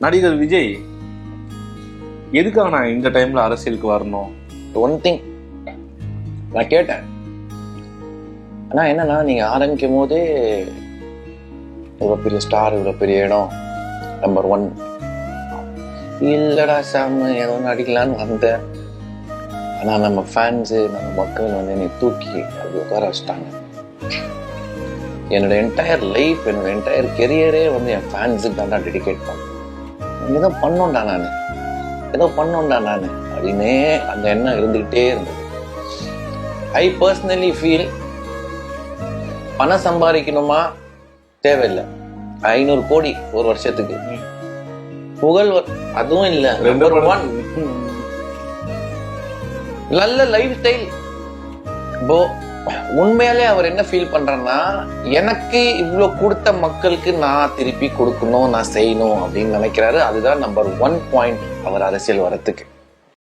நடிகர் விஜய் எதுக்காக நான் இந்த டைம்ல அரசியலுக்கு வரணும்? ஒன் திங் நான் கேட்டேன். ஆனா என்னன்னா, நீங்க ஆரம்பிக்கும் போதே இவ்வளவு பெரிய ஸ்டார், இவ்வளவு பெரிய இடம், நம்பர் 1 இல்லடா சாம், ஏதோ நடிக்கலான்னு வந்தேன். ஆனா நம்ம ஃபேன்ஸு, நம்ம மக்கள் வந்து என்னை தூக்கி அப்படி உட்கார வச்சிட்டாங்க. என்னோட என்டையர் லைஃப், என்னோட என்டையர் கெரியரே வந்து என் ஃபேன்ஸுக்கு தாண்டா டெடிகேட் பண்ணேன். ஏதோ பண்ணோண்டா நான் அப்படின்னே அந்த எண்ணம் இருந்துகிட்டே இருந்தது. ஐ பர்சனலி ஃபீல் பணம் சம்பாதிக்கணுமா தேவையில்லை. 500 கோடி ஒரு வருஷத்துக்கு, புகழ் அதுவும் இல்லை, நம்பர் 1 நல்ல லைஃப் ஸ்டைல். இப்போ உண்மையாலே அவர் என்ன ஃபீல் பண்றேன்னா, எனக்கு இவ்வளோ கொடுத்த மக்களுக்கு நான் திருப்பி கொடுக்கணும், நான் செய்யணும் அப்படின்னு நினைக்கிறாரு. அதுதான் நம்பர் 1 பாயிண்ட் அவர் அரசியல் வரத்துக்கு.